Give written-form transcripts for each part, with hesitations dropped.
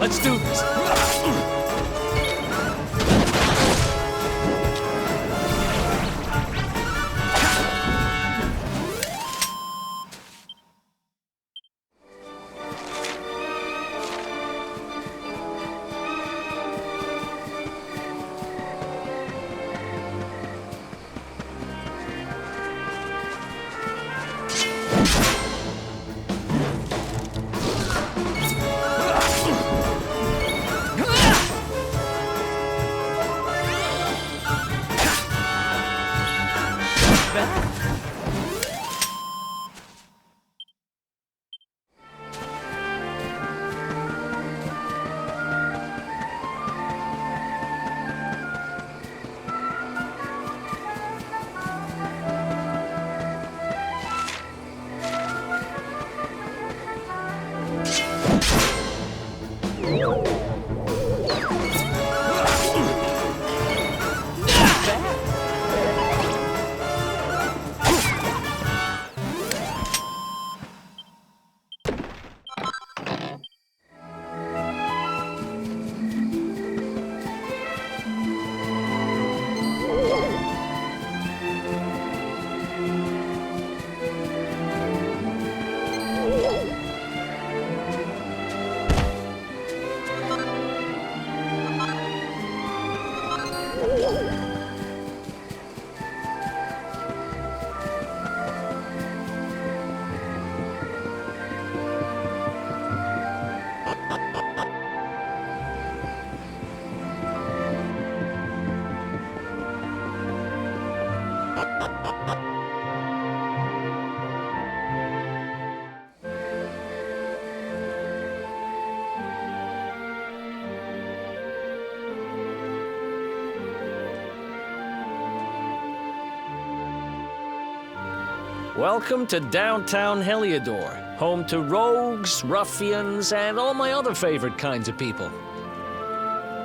Let's do this. Welcome to downtown Heliodor, home to rogues, ruffians, and all my other favorite kinds of people.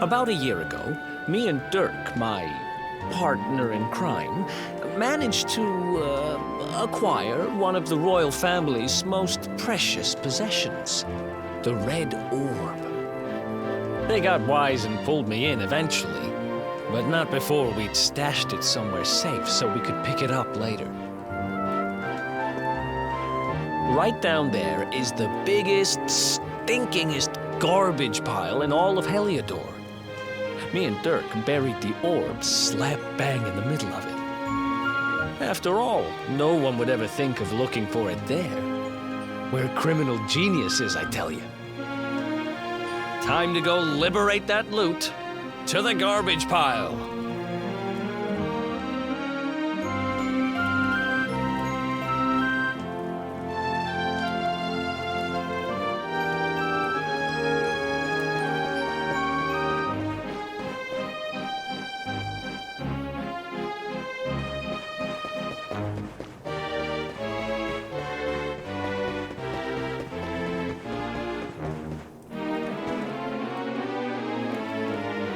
About a year ago, me and Dirk, my partner in crime, managed to acquire one of the royal family's most precious possessions, the Red Orb. They got wise and pulled me in eventually, but not before we'd stashed it somewhere safe so we could pick it up later. Right down there is the biggest, stinkingest garbage pile in all of Heliodor. Me and Dirk buried the orb slap bang in the middle of it. After all, no one would ever think of looking for it there. We're criminal geniuses, I tell you. Time to go liberate that loot. To the garbage pile.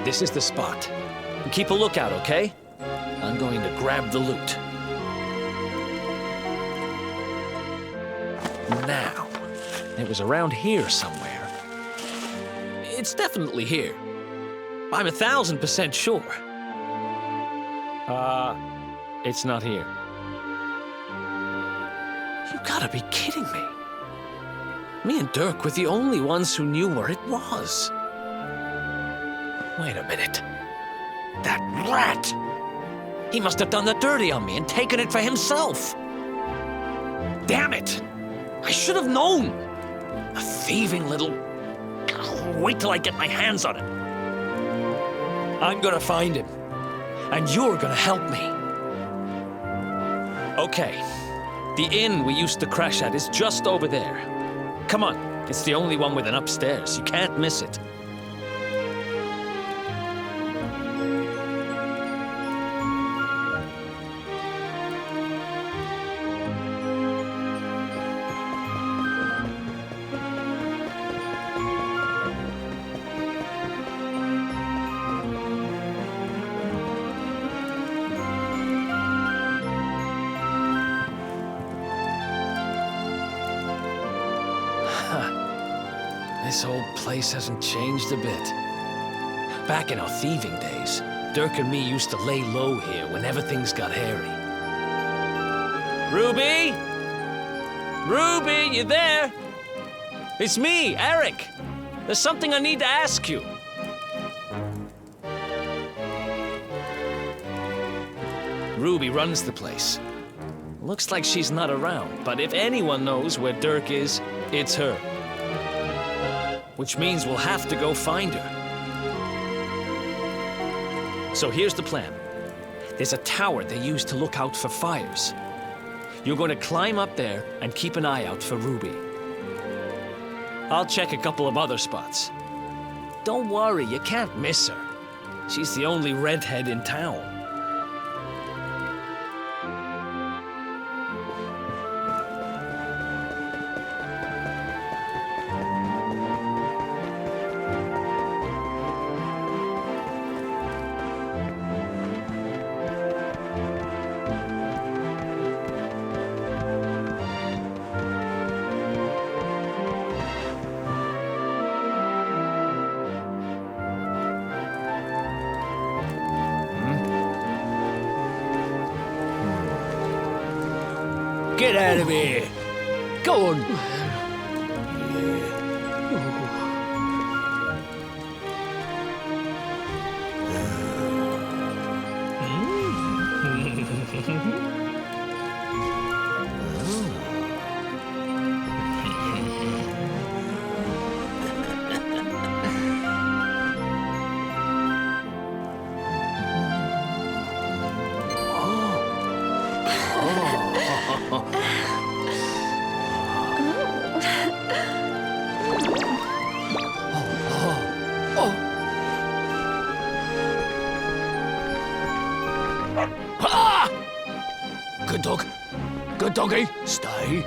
This is the spot. Keep a lookout, okay? I'm going to grab the loot. Now, it was around here somewhere. It's definitely here. I'm 1,000% sure. It's not here. You gotta be kidding me. Me and Dirk were the only ones who knew where it was. Wait a minute. That rat! He must have done the dirty on me and taken it for himself. Damn it! I should have known! A thieving little... Wait till I get my hands on it. I'm gonna find him. And you're gonna help me. Okay. The inn we used to crash at is just over there. Come on. It's the only one with an upstairs. You can't miss it. This whole place hasn't changed a bit. Back in our thieving days, Dirk and me used to lay low here whenever things got hairy. Ruby? Ruby, you there? It's me, Eric. There's something I need to ask you. Ruby runs the place. Looks like she's not around, but if anyone knows where Dirk is, it's her. Which means we'll have to go find her. So here's the plan. There's a tower they use to look out for fires. You're going to climb up there and keep an eye out for Ruby. I'll check a couple of other spots. Don't worry, you can't miss her. She's the only redhead in town. Get out of here! Go on! Good dog. Good doggy. Stay.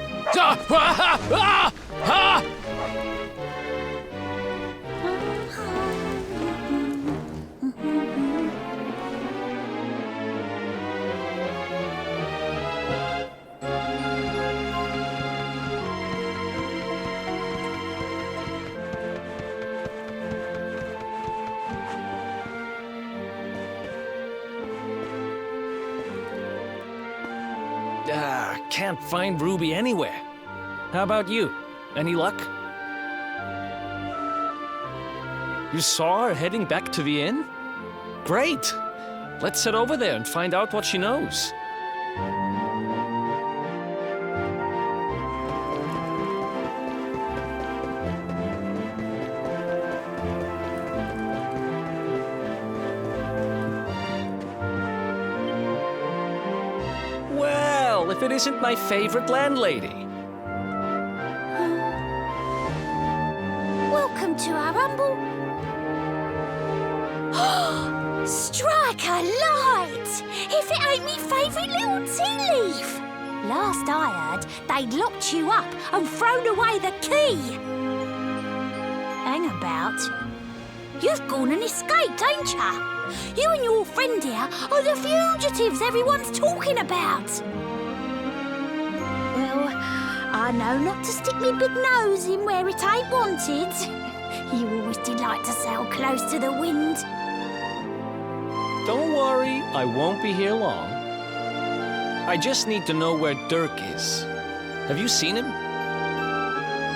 Can't find Ruby anywhere. How about you? Any luck? You saw her heading back to the inn? Great! Let's head over there and find out what she knows. If it isn't my favorite landlady. Welcome to our humble... Strike a light! If it ain't me favourite little tea leaf! Last I heard, they'd locked you up and thrown away the key. Hang about. You've gone and escaped, ain't ya? You and your friend here are the fugitives everyone's talking about. I know not to stick me big nose in where it ain't wanted. You always delight to sail close to the wind. Don't worry, I won't be here long. I just need to know where Dirk is. Have you seen him?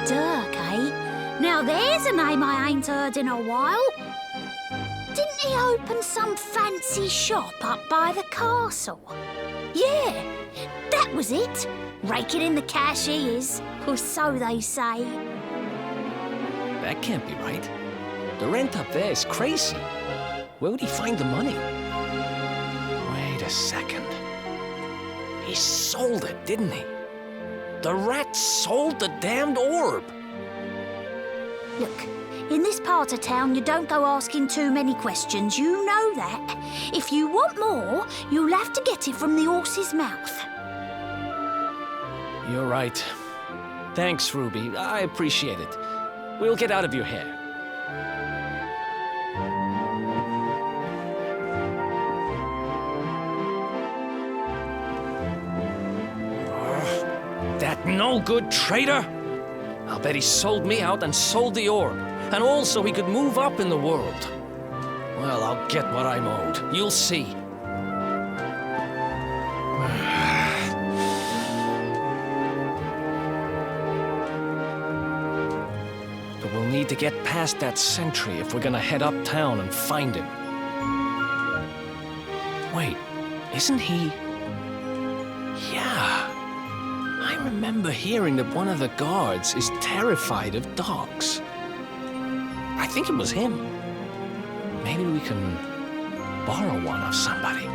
Dirk, eh? Now there's a name I ain't heard in a while. Didn't he open some fancy shop up by the castle? Yeah, that was it. Raking in the cash he is, or so they say. That can't be right. The rent up there is crazy. Where would he find the money? Wait a second. He sold it, didn't he? The rat sold the damned orb. Look, in this part of town, you don't go asking too many questions. You know that. If you want more, you'll have to get it from the horse's mouth. You're right. Thanks, Ruby. I appreciate it. We'll get out of your hair. That no-good traitor! I'll bet he sold me out and sold the orb. And all so he could move up in the world. Well, I'll get what I'm owed. You'll see. But we'll need to get past that sentry if we're gonna head uptown and find him. Wait, isn't he... Yeah. I remember hearing that one of the guards is terrified of dogs. I think it was him. Maybe we can borrow one of somebody.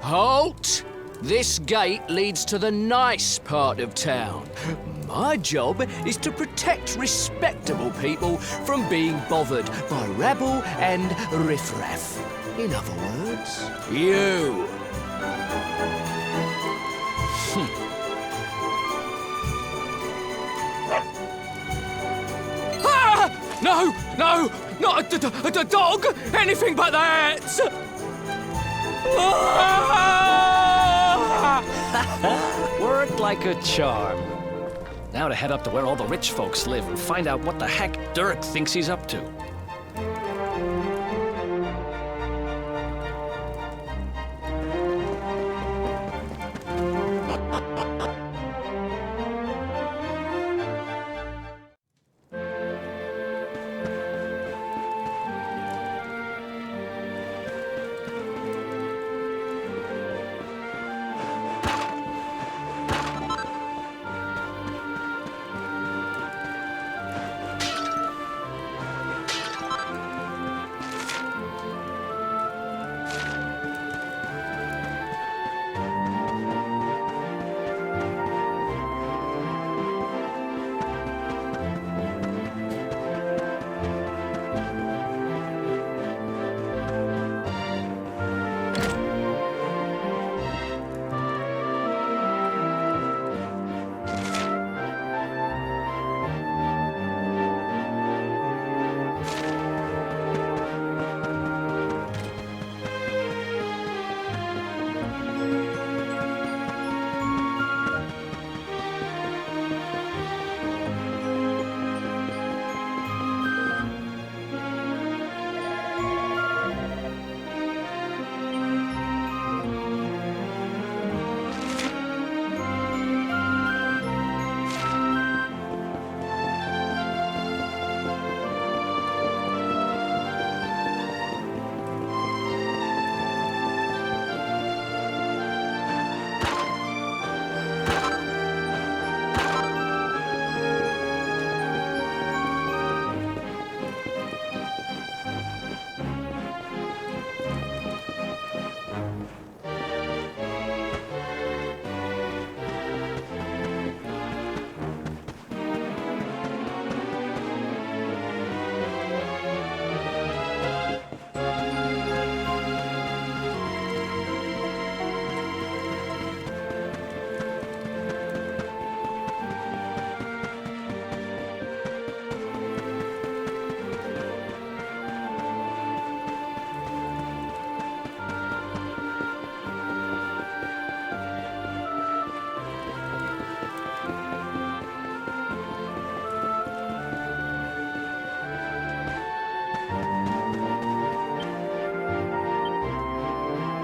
Halt! This gate leads to the nice part of town. My job is to protect respectable people from being bothered by rabble and riffraff. In other words, you. Ah! No, no, not a dog! Anything but that! Worked like a charm. Now to head up to where all the rich folks live and find out what the heck Dirk thinks he's up to.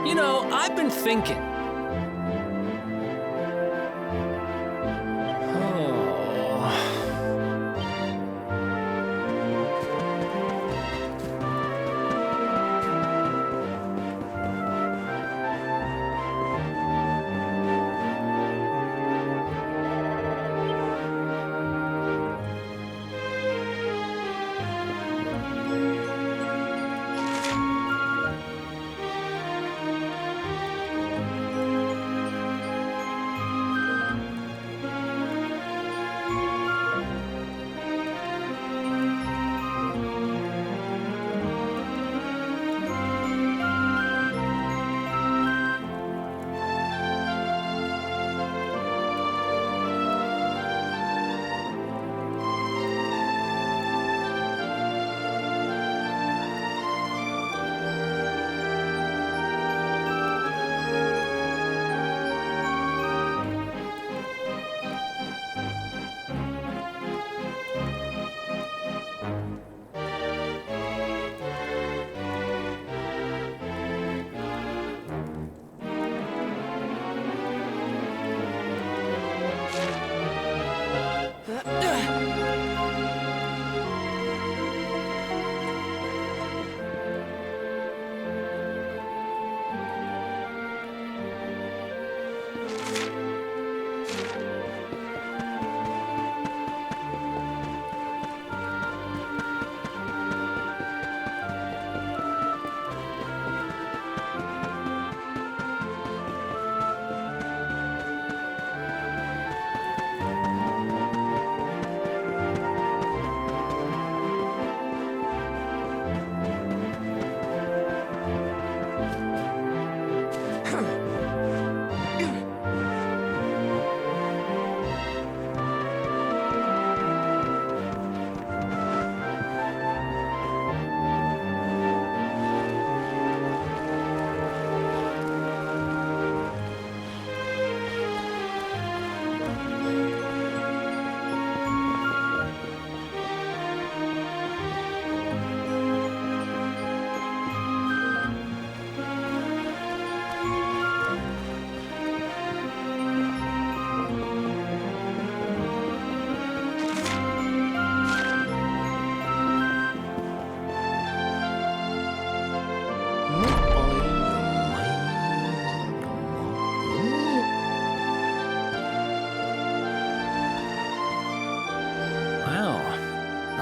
You know, I've been thinking.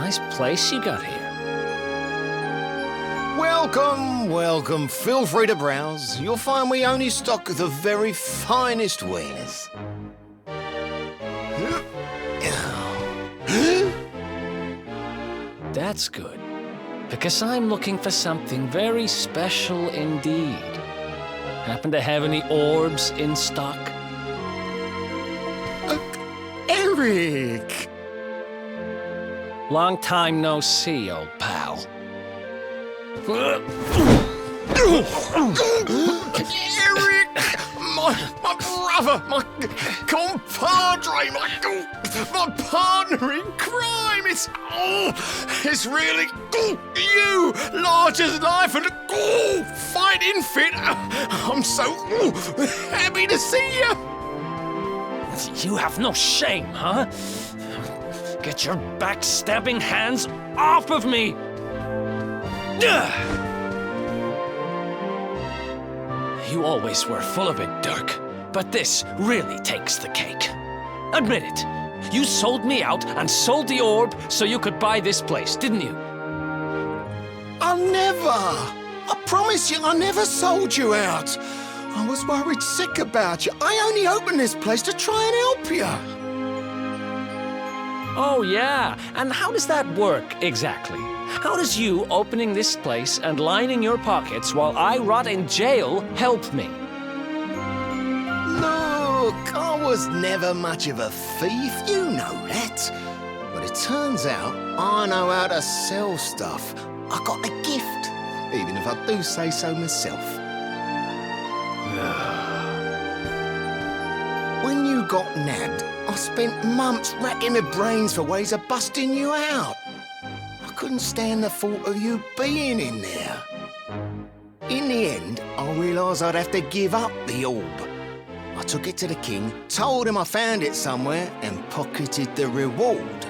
nice place you got here. Welcome, welcome. Feel free to browse. You'll find we only stock the very finest wieners. That's good, because I'm looking for something very special indeed. Happen to have any orbs in stock? Eric! Long time no see, old pal. Eric! My brother, my compadre, my partner in crime. It's really you, large as life and fighting fit. I'm so happy to see you. You have no shame, huh? Get your backstabbing hands off of me! You always were full of it, Dirk. But this really takes the cake. Admit it. You sold me out and sold the orb so you could buy this place, didn't you? I never! I promise you, I never sold you out. I was worried sick about you. I only opened this place to try and help you. Oh, yeah. And how does that work, exactly? How does you opening this place and lining your pockets while I rot in jail help me? Look, I was never much of a thief, you know that. But it turns out I know how to sell stuff. I got a gift, even if I do say so myself. When you got nabbed, I spent months racking my brains for ways of busting you out. I couldn't stand the thought of you being in there. In the end, I realised I'd have to give up the orb. I took it to the king, told him I found it somewhere, and pocketed the reward.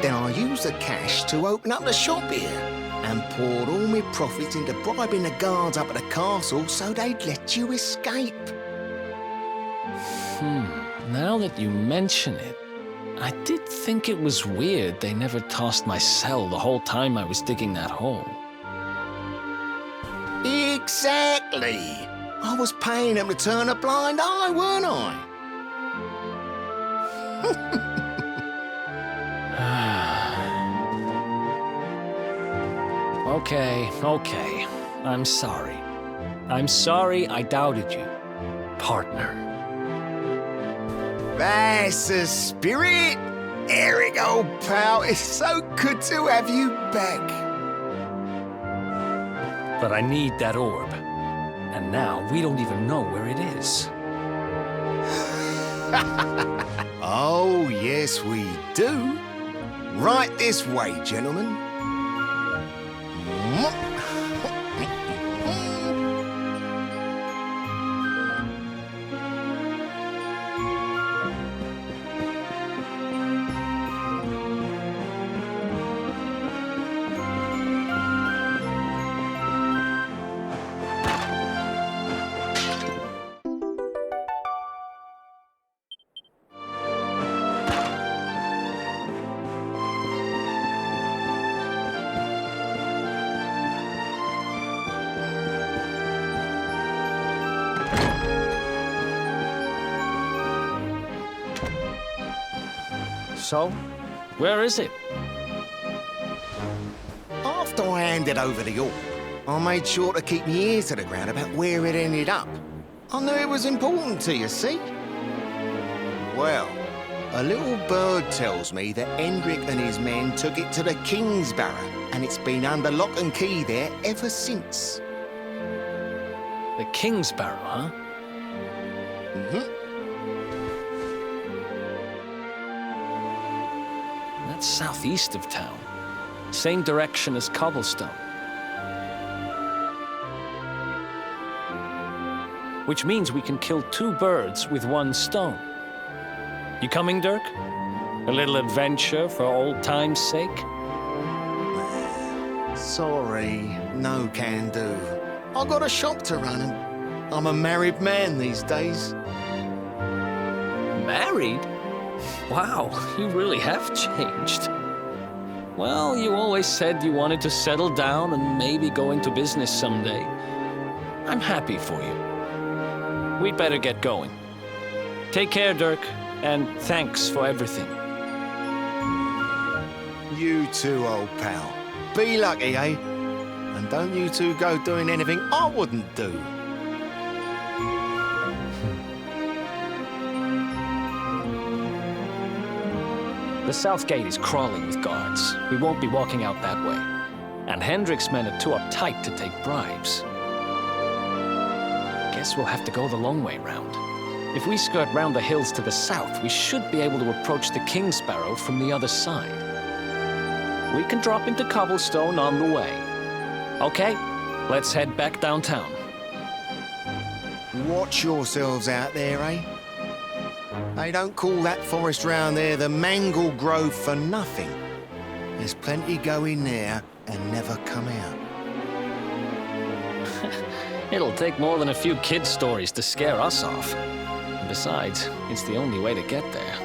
Then I used the cash to open up the shop here, and poured all my profits into bribing the guards up at the castle so they'd let you escape. Now that you mention it, I did think it was weird they never tossed my cell the whole time I was digging that hole. Exactly! I was paying them to turn a blind eye, weren't I? Okay. I'm sorry. I'm sorry I doubted you, partner. That's the spirit! Eric, old pal, it's so good to have you back. But I need that orb. And now we don't even know where it is. Oh, yes, we do. Right this way, gentlemen. So, where is it? After I handed over the orb, I made sure to keep my ears to the ground about where it ended up. I knew it was important to you, see? Well, a little bird tells me that Hendrik and his men took it to the King's Barrow, and it's been under lock and key there ever since. The King's Barrow, huh? Mm-hmm. That's southeast of town. Same direction as Cobblestone. Which means we can kill two birds with one stone. You coming, Dirk? A little adventure for old time's sake? Sorry, no can do. I got a shop to run and I'm a married man these days. Married? Wow, you really have changed. Well, you always said you wanted to settle down and maybe go into business someday. I'm happy for you. We'd better get going. Take care, Dirk, and thanks for everything. You too, old pal. Be lucky, eh? And don't you two go doing anything I wouldn't do. The south gate is crawling with guards. We won't be walking out that way. And Hendrik's men are too uptight to take bribes. Guess we'll have to go the long way round. If we skirt round the hills to the south, we should be able to approach the King Sparrow from the other side. We can drop into Cobblestone on the way. Okay, let's head back downtown. Watch yourselves out there, eh? They don't call that forest round there the Mangle Grove for nothing. There's plenty go in there and never come out. It'll take more than a few kid stories to scare us off. Besides, it's the only way to get there.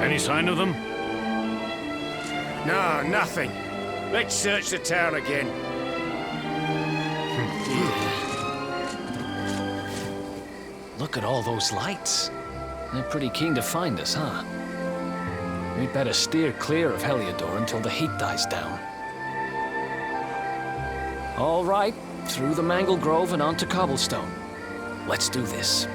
Any sign of them? No, nothing. Let's search the town again. Look at all those lights. They're pretty keen to find us, huh? We'd better steer clear of Heliodor until the heat dies down. All right, through the Mangle Grove and onto Cobblestone. Let's do this.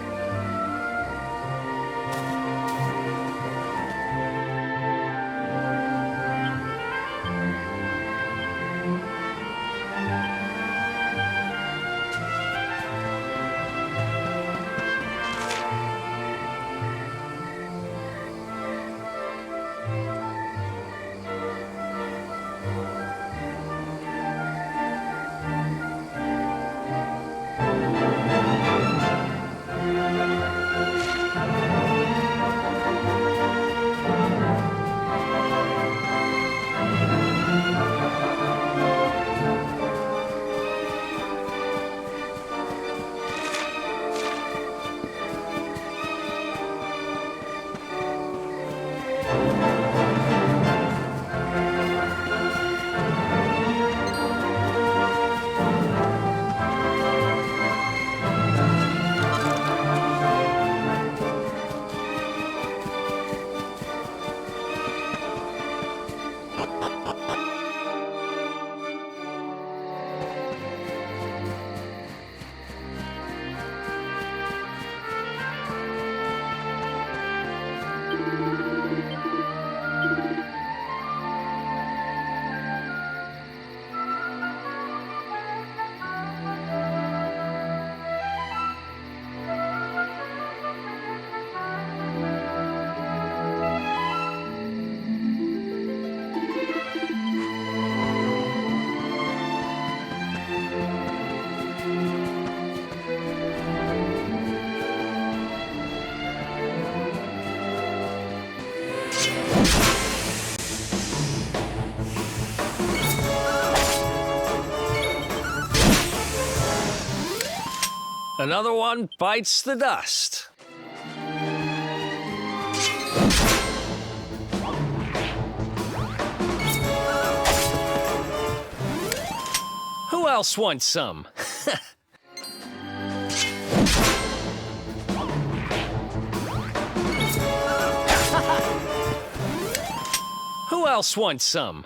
Another one bites the dust. Who else wants some? Who else wants some?